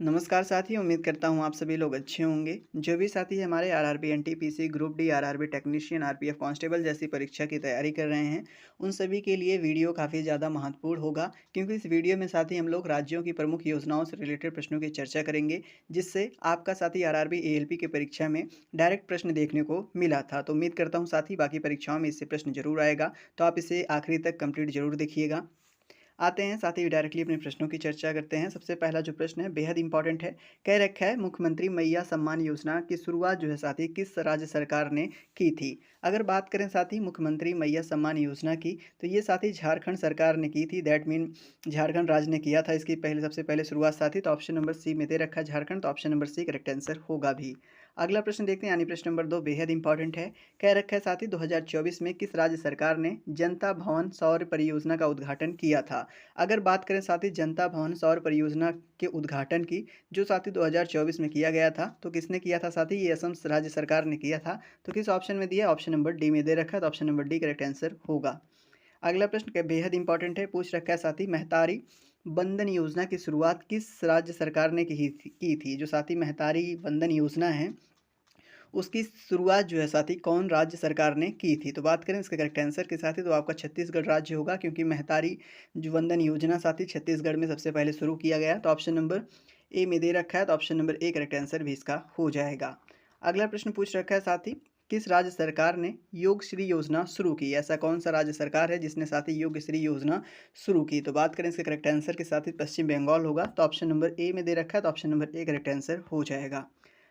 नमस्कार साथियों, उम्मीद करता हूँ आप सभी लोग अच्छे होंगे। जो भी साथी हमारे RRB NTPC, group D, RRB technician, RPF constable जैसी परीक्षा की तैयारी कर रहे हैं, उन सभी के लिए वीडियो काफ़ी ज़्यादा महत्वपूर्ण होगा क्योंकि इस वीडियो में साथी हम लोग राज्यों की प्रमुख योजनाओं से रिलेटेड प्रश्नों की चर्चा करेंगे, जिससे आपका साथी आरआरबी एएलपी की परीक्षा में डायरेक्ट प्रश्न देखने को मिला था। तो उम्मीद करता हूँ साथी बाकी परीक्षाओं में इससे प्रश्न जरूर आएगा, तो आप इसे आखिरी तक कंप्लीट जरूर देखिएगा। आते हैं साथ ही डायरेक्टली अपने प्रश्नों की चर्चा करते हैं। सबसे पहला जो प्रश्न है बेहद इंपॉर्टेंट है। कह रखा है मुख्यमंत्री मैया सम्मान योजना की शुरुआत जो है साथी किस राज्य सरकार ने की थी। अगर बात करें साथी मुख्यमंत्री मैया सम्मान योजना की, तो ये साथी झारखंड सरकार ने की थी। दैट मीन झारखंड राज्य ने किया था इसकी पहले सबसे पहले शुरुआत साथी। तो ऑप्शन नंबर सी में दे रखा है झारखंड, तो option number C correct answer होगा भी। अगला प्रश्न देखते हैं, यानी प्रश्न नंबर 2 बेहद इंपॉर्टेंट है। कह रखा है साथी 2024 में किस राज्य सरकार ने जनता भवन सौर परियोजना का उद्घाटन किया था। अगर बात करें साथी जनता भवन सौर परियोजना के उद्घाटन की, जो साथी 2024 में किया गया था, तो किसने किया था साथी, ये असम राज्य सरकार ने किया था। तो किस ऑप्शन में दिया, ऑप्शन नंबर डी में दे रखा है, तो option number D correct answer होगा। अगला प्रश्न बेहद इंपॉर्टेंट है, पूछ रखा है साथी महतारी वंदन योजना की शुरुआत किस राज्य सरकार ने की थी। जो साथी महतारी वंदन योजना है, उसकी शुरुआत जो है साथी कौन राज्य सरकार ने की थी। तो बात करें इसके करेक्ट आंसर के साथी, तो आपका छत्तीसगढ़ राज्य होगा, क्योंकि महतारी जो वंदन योजना साथी छत्तीसगढ़ में सबसे पहले शुरू किया गया। तो ऑप्शन नंबर ए में दे रखा है, तो option number A correct answer भी इसका हो जाएगा। अगला प्रश्न पूछ रखा है साथी किस राज्य सरकार ने योग श्री योजना शुरू की। ऐसा कौन सा राज्य सरकार है जिसने साथी योग श्री योजना शुरू की। तो बात करें इसके करेक्ट आंसर के साथ ही पश्चिम बंगाल होगा। तो ऑप्शन नंबर ए में दे रखा है, तो option number A correct answer हो जाएगा।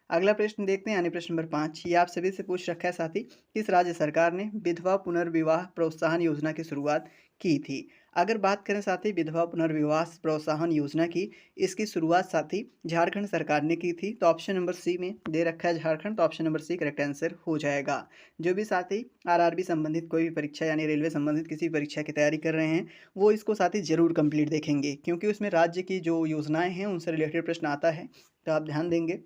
अगला प्रश्न देखते हैं, यानी प्रश्न नंबर 5, ये आप सभी से पूछ रखा है साथी किस राज्य सरकार ने विधवा पुनर्विवाह प्रोत्साहन योजना की शुरुआत की थी। अगर बात करें साथी विधवा पुनर्विवाह प्रोत्साहन योजना की, इसकी शुरुआत साथी झारखंड सरकार ने की थी। तो ऑप्शन नंबर सी में दे रखा है झारखंड, तो option number C correct answer हो जाएगा। जो भी साथी आरआरबी संबंधित कोई भी परीक्षा यानी रेलवे संबंधित किसी परीक्षा की तैयारी कर रहे हैं, वो इसको साथी जरूर कंप्लीट देखेंगे, क्योंकि उसमें राज्य की जो योजनाएं हैं उनसे रिलेटेड प्रश्न आता है, तो आप ध्यान देंगे।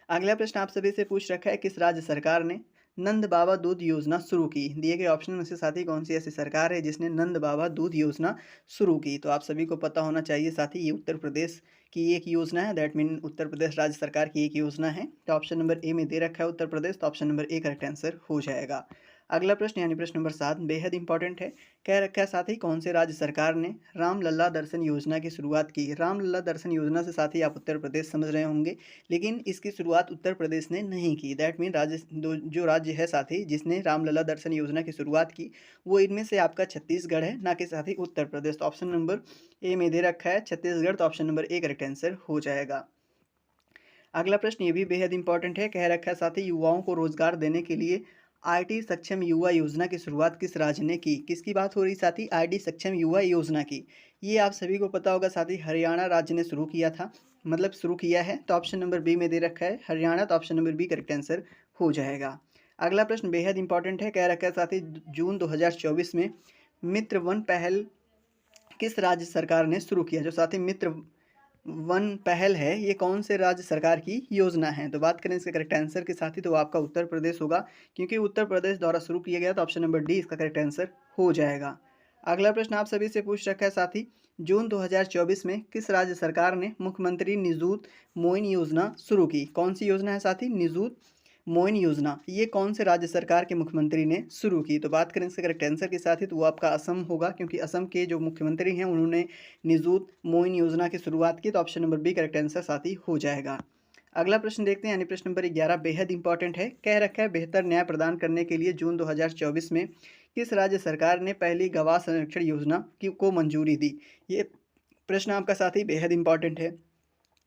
अगला प्रश्न आप सभी से पूछ रखा है किस राज्य सरकार ने नंद बाबा दूध योजना शुरू की। दिए गए ऑप्शन में से साथी कौन सी ऐसी सरकार है जिसने नंद बाबा दूध योजना शुरू की। तो आप सभी को पता होना चाहिए साथी, ये उत्तर प्रदेश की एक योजना है। दैट मीन उत्तर प्रदेश राज्य सरकार की एक योजना है। तो ऑप्शन नंबर ए में दे रखा है उत्तर प्रदेश, तो option number A correct answer हो जाएगा। अगला प्रश्न यानी प्रश्न नंबर 7 बेहद इंपॉर्टेंट है। कह रखा है साथी कौन से राज्य सरकार ने रामलला दर्शन योजना की शुरुआत की। रामलला दर्शन योजना से साथी आप उत्तर प्रदेश समझ रहे होंगे, लेकिन इसकी शुरुआत उत्तर प्रदेश ने नहीं की। दैट मीन जो राज्य है साथी जिसने रामलला दर्शन योजना की शुरुआत की, वो इनमें से आपका छत्तीसगढ़ है, ना कि साथी उत्तर प्रदेश। तो ऑप्शन नंबर ए में दे रखा है छत्तीसगढ़, तो option number A correct answer हो जाएगा। अगला प्रश्न ये भी बेहद इंपॉर्टेंट है। कह रखा है साथी युवाओं को रोजगार देने के लिए आईटी सक्षम युवा योजना की शुरुआत किस राज्य ने की। किसकी बात हो रही साथी, आईटी सक्षम युवा योजना की। ये आप सभी को पता होगा साथी, हरियाणा राज्य ने शुरू किया था, मतलब शुरू किया है। तो ऑप्शन नंबर बी में दे रखा है हरियाणा, तो option number B correct answer हो जाएगा। अगला प्रश्न बेहद इंपॉर्टेंट है। कह रखा है साथी जून 2024 में मित्र वन पहल किस राज्य सरकार ने शुरू किया। जो साथी मित्र वन पहल है, ये कौन से राज्य सरकार की योजना है। तो बात करें इसके करेक्ट आंसर के साथ ही, तो आपका उत्तर प्रदेश होगा, क्योंकि उत्तर प्रदेश द्वारा शुरू किया गया। तो ऑप्शन नंबर डी इसका करेक्ट आंसर हो जाएगा। अगला प्रश्न आप सभी से पूछ रखा है साथी जून 2024 में किस राज्य सरकार ने मुख्यमंत्री निजूत मोइन योजना शुरू की। कौन सी योजना है साथी, निजूत मोइन योजना, ये कौन से राज्य सरकार के मुख्यमंत्री ने शुरू की। तो बात करें इसके करेक्ट आंसर के साथ ही, तो वो आपका असम होगा, क्योंकि असम के जो मुख्यमंत्री हैं उन्होंने निजूत मोइन योजना की शुरुआत की। तो option number B correct answer साथ ही हो जाएगा। अगला प्रश्न देखते हैं, यानी प्रश्न नंबर 11 बेहद इंपॉर्टेंट है। कह रखा है बेहतर न्याय प्रदान करने के लिए जून 2024 में किस राज्य सरकार ने पहली गवाह संरक्षण योजना की को मंजूरी दी। ये प्रश्न आपका साथी बेहद इंपॉर्टेंट है।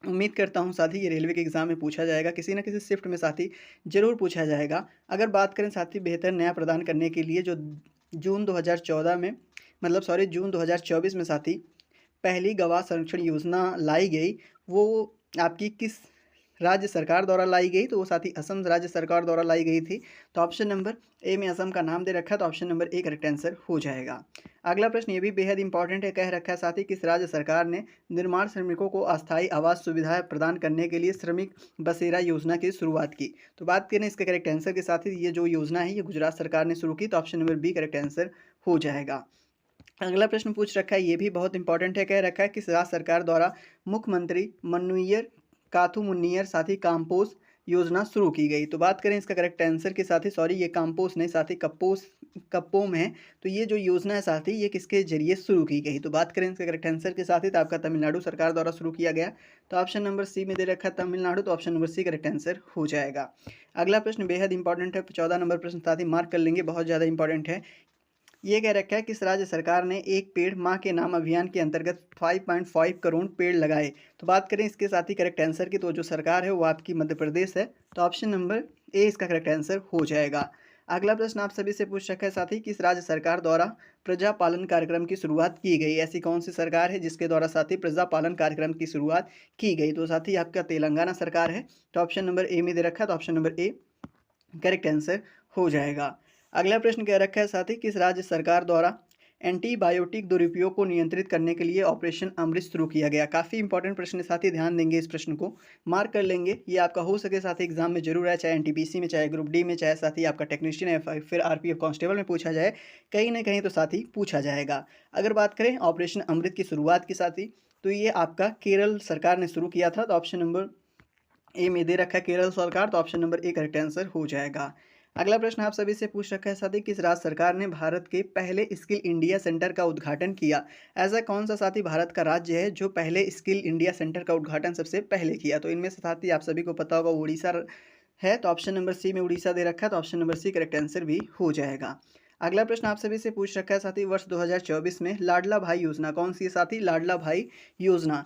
उम्मीद करता हूँ साथी ये रेलवे के एग्ज़ाम में पूछा जाएगा, किसी न किसी शिफ्ट में साथी ज़रूर पूछा जाएगा। अगर बात करें साथी बेहतर न्याय प्रदान करने के लिए जो जून 2014 में, मतलब सॉरी जून 2024 में साथी पहली गवाह संरक्षण योजना लाई गई, वो आपकी किस राज्य सरकार द्वारा लाई गई। तो वो साथी असम राज्य सरकार द्वारा लाई गई थी। तो ऑप्शन नंबर ए में असम का नाम दे रखा है, तो option number A correct answer हो जाएगा। अगला प्रश्न ये भी बेहद इंपॉर्टेंट है। कह रखा है साथी किस राज्य सरकार ने निर्माण श्रमिकों को अस्थायी आवास सुविधाएं प्रदान करने के लिए श्रमिक बसेरा योजना की शुरुआत की। तो बात करें इसके करेक्ट आंसर के साथ ही, ये जो योजना है ये गुजरात सरकार ने शुरू की। तो option number B correct answer हो जाएगा। अगला प्रश्न पूछ रखा है, ये भी बहुत इंपॉर्टेंट है। कह रखा है किस राज्य सरकार द्वारा मुख्यमंत्री मन्नुयिर काथू मुन्नीर साथी काम्पोस योजना शुरू की गई। तो बात करें इसका करेक्ट आंसर के साथी, सॉरी ये काम्पोस नहीं साथी, कप्पोस कप्पोम है। तो ये जो योजना है साथी ये किसके जरिए शुरू की गई। तो बात करें इसका करेक्ट आंसर के साथ ही, तो आपका तमिलनाडु सरकार द्वारा शुरू किया गया। तो ऑप्शन नंबर सी में दे रखा है तमिलनाडु, तो option number C correct answer हो जाएगा। अगला प्रश्न बेहद इंपॉर्टेंट है, 14 नंबर प्रश्न साथी मार्क कर लेंगे, बहुत ज़्यादा इंपॉर्टेंट है। ये कह रखा है किस राज्य सरकार ने एक पेड़ माँ के नाम अभियान के अंतर्गत 5.5 करोड़ पेड़ लगाए। तो बात करें इसके साथ ही करेक्ट आंसर की, तो जो सरकार है वो आपकी मध्य प्रदेश है। तो ऑप्शन नंबर ए इसका करेक्ट आंसर हो जाएगा। अगला प्रश्न आप सभी से पूछ रखा है साथी, किस राज्य सरकार द्वारा प्रजा पालन कार्यक्रम की शुरुआत की गई। ऐसी कौन सी सरकार है जिसके द्वारा साथी प्रजा पालन कार्यक्रम की शुरुआत की गई। तो साथी आपका तेलंगाना सरकार है। तो ऑप्शन नंबर ए में दे रखा है, तो option number A correct answer हो जाएगा। अगला प्रश्न कह रखा है साथी, किस राज्य सरकार द्वारा एंटीबायोटिक दुरुपयोग को नियंत्रित करने के लिए ऑपरेशन अमृत शुरू किया गया। काफ़ी इंपॉर्टेंट प्रश्न है साथी, ध्यान देंगे इस प्रश्न को, मार्क कर लेंगे। ये आपका हो सके साथी एग्जाम में जरूर है, चाहे एनटीपीसी में, चाहे ग्रुप डी में, चाहे साथी आपका टेक्नीशियन या फिर आरपीएफ कांस्टेबल में पूछा जाए, कहीं ना कहीं तो साथी पूछा जाएगा। अगर बात करें ऑपरेशन अमृत की शुरुआत की साथी, तो ये आपका केरल सरकार ने शुरू किया था। तो ऑप्शन नंबर ए में दे रखा है केरल सरकार, तो option number A correct answer हो जाएगा। अगला प्रश्न आप सभी से पूछ रखा है साथी, किस राज्य सरकार ने भारत के पहले स्किल इंडिया सेंटर का उद्घाटन किया। ऐसा कौन सा साथी भारत का राज्य है जो पहले स्किल इंडिया सेंटर का उद्घाटन सबसे पहले किया। तो इनमें से साथी आप सभी को पता होगा उड़ीसा है। तो ऑप्शन नंबर सी में उड़ीसा दे रखा है, तो option number C correct answer भी हो जाएगा। अगला प्रश्न आप सभी से पूछ रखा है साथी, वर्ष 2024 में लाडला भाई योजना कौन सी है साथी। लाडला भाई योजना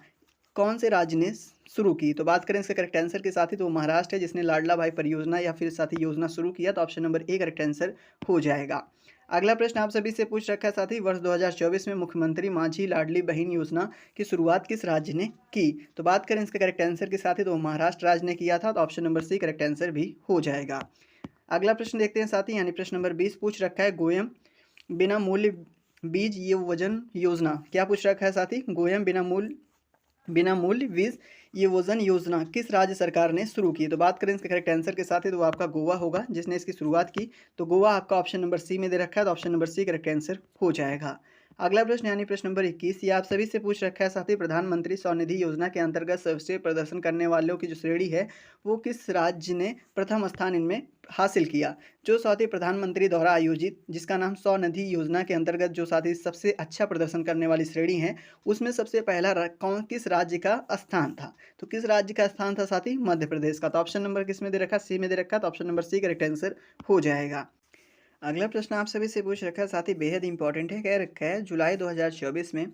कौन से राज्य ने शुरू की। तो बात करें इसके करेक्ट आंसर के साथ ही, तो महाराष्ट्र है जिसने लाडला भाई परियोजना या फिर साथी योजना शुरू किया। तो option number A correct answer हो जाएगा। अगला प्रश्न आप सभी से पूछ रखा है साथी, वर्ष 2024 में मुख्यमंत्री माझी लाडली बहन योजना की शुरुआत किस राज्य ने की। तो बात करें इसके करेक्ट आंसर के साथ ही, तो महाराष्ट्र राज्य ने किया था। तो option number C correct answer भी हो जाएगा। अगला प्रश्न देखते हैं साथी, यानी प्रश्न नंबर 20 पूछ रखा है, गोयम बिना मूल्य बीज ये वजन योजना। क्या पूछ रखा है साथी, गोयम बिना मूल्य बीज ये वजन योजना किस राज्य सरकार ने शुरू की। तो बात करें इसके करेक्ट आंसर के साथ ही, तो वो आपका गोवा होगा जिसने इसकी शुरुआत की। तो गोवा आपका ऑप्शन नंबर सी में दे रखा है। तो option number C correct answer हो जाएगा। अगला प्रश्न यानी प्रश्न नंबर 21, ये आप सभी से पूछ रखा है साथी, प्रधानमंत्री स्वनिधि योजना के अंतर्गत सर्वश्रेष्ठ प्रदर्शन करने वालों की जो श्रेणी है वो किस राज्य ने प्रथम स्थान इनमें हासिल किया। जो साथी प्रधानमंत्री द्वारा आयोजित जिसका नाम स्वनिधि योजना के अंतर्गत जो साथी सबसे अच्छा प्रदर्शन करने वाली श्रेणी है, उसमें सबसे पहला कौन किस राज्य का स्थान था। तो किस राज्य का स्थान था साथी, मध्य प्रदेश का। तो ऑप्शन नंबर किस में दे रखा, सी में दे रखा। तो option number C correct answer हो जाएगा। अगला प्रश्न आप सभी से पूछ रखा है साथी, बेहद इंपॉर्टेंट है। कह रखा है जुलाई 2024 में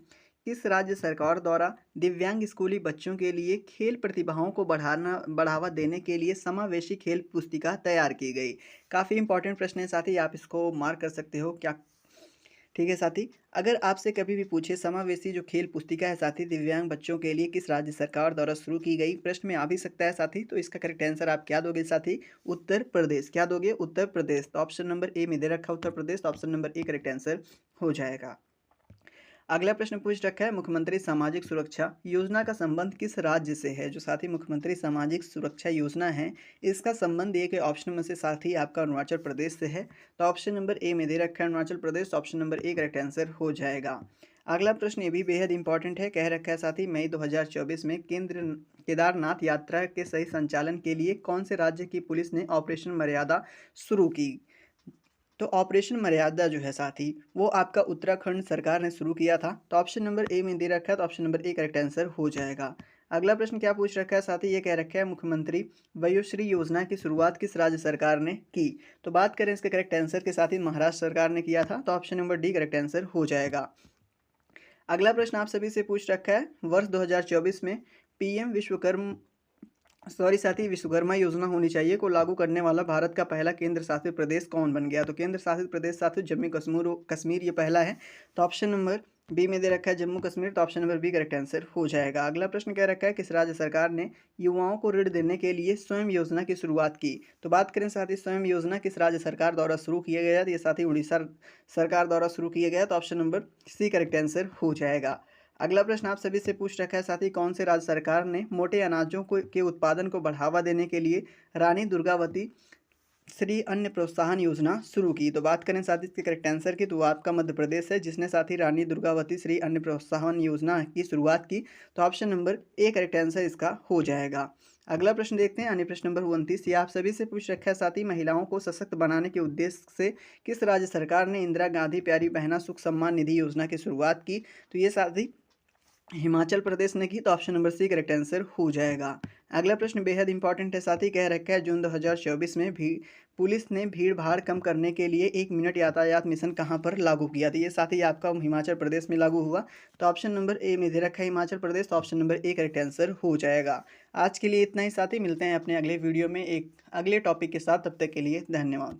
किस राज्य सरकार द्वारा दिव्यांग स्कूली बच्चों के लिए खेल प्रतिभाओं को बढ़ावा देने के लिए समावेशी खेल पुस्तिका तैयार की गई। काफ़ी इंपॉर्टेंट प्रश्न है साथी, आप इसको मार्क कर सकते हो क्या। ठीक है साथी, अगर आपसे कभी भी पूछे समावेशी जो खेल पुस्तिका है साथी दिव्यांग बच्चों के लिए किस राज्य सरकार द्वारा शुरू की गई, प्रश्न में आ भी सकता है साथी। तो इसका करेक्ट आंसर आप क्या दोगे साथी, उत्तर प्रदेश। क्या दोगे, उत्तर प्रदेश। तो ऑप्शन नंबर ए में दे रखा उत्तर प्रदेश। तो option number A correct answer हो जाएगा। अगला प्रश्न पूछ रखा है, मुख्यमंत्री सामाजिक सुरक्षा योजना का संबंध किस राज्य से है। जो साथी मुख्यमंत्री सामाजिक सुरक्षा योजना है इसका संबंध एक ऑप्शन में से साथी आपका अरुणाचल प्रदेश से है। तो ऑप्शन नंबर ए में दे रखा है Arunachal Pradesh. Option number A correct answer हो जाएगा। अगला प्रश्न ये भी बेहद इंपॉर्टेंट है। कह रखा है साथी, मई 2024 में केदारनाथ यात्रा के सही संचालन के लिए कौन से राज्य की पुलिस ने ऑपरेशन मर्यादा शुरू की। तो ऑपरेशन मर्यादा जो है साथी वो आपका उत्तराखंड सरकार ने शुरू किया था। तो ऑप्शन नंबर ए में दे रखा है। तो option number A correct answer हो जाएगा। अगला प्रश्न क्या पूछ रखा है साथी, ये कह रखा है मुख्यमंत्री वयोश्री योजना की शुरुआत किस राज्य सरकार ने की। तो बात करें इसके करेक्ट आंसर के साथ ही, महाराष्ट्र सरकार ने किया था। तो option number D correct answer हो जाएगा। अगला प्रश्न आप सभी से पूछ रखा है, वर्ष 2024 में पीएम विश्वकर्मा योजना होनी चाहिए को लागू करने वाला भारत का पहला केंद्र शासित प्रदेश कौन बन गया। तो केंद्र शासित प्रदेश साथियों जम्मू कश्मीर ये पहला है। तो ऑप्शन नंबर बी में दे रखा है जम्मू कश्मीर। तो option number B correct answer हो जाएगा। अगला प्रश्न कह रखा है, किस राज्य सरकार ने युवाओं को ऋण देने के लिए स्वयं योजना की शुरुआत की। तो बात करें साथ ही स्वयं योजना किस राज्य सरकार द्वारा शुरू किया गया। तो ये साथ ही उड़ीसा सरकार द्वारा शुरू किया गया। तो option number C correct answer हो जाएगा। अगला प्रश्न आप सभी से पूछ रखा है साथ ही, कौन से राज्य सरकार ने मोटे अनाजों के उत्पादन को बढ़ावा देने के लिए रानी दुर्गावती श्री अन्न प्रोत्साहन योजना शुरू की? तो बात करें साथ ही इसके करेक्ट आंसर की, तो वो आपका मध्य प्रदेश है जिसने साथ ही रानी दुर्गावती श्री अन्न प्रोत्साहन योजना की शुरुआत की। तो option number A correct answer इसका हो जाएगा। अगला प्रश्न देखते हैं, यानी प्रश्न नंबर 29, ये आप सभी से पूछ रखा है साथ ही, महिलाओं को सशक्त बनाने के उद्देश्य से किस राज्य सरकार ने इंदिरा गांधी प्यारी बहना सुख सम्मान निधि योजना की शुरुआत की? तो ये साथ ही हिमाचल प्रदेश ने की। तो option number C correct answer हो जाएगा। अगला प्रश्न बेहद इंपॉर्टेंट है साथ ही, कह रखा है जून 2024 में भी पुलिस ने भीड़ भाड़ कम करने के लिए 1 मिनट यातायात मिशन कहां पर लागू किया? तो ये साथ ही आपका हिमाचल प्रदेश में लागू हुआ। तो ऑप्शन नंबर ए में दे रखा है हिमाचल प्रदेश, तो option number A correct answer हो जाएगा। आज के लिए इतना ही साथ ही, मिलते हैं अपने अगले वीडियो में एक अगले टॉपिक के साथ, तब तक के लिए धन्यवाद।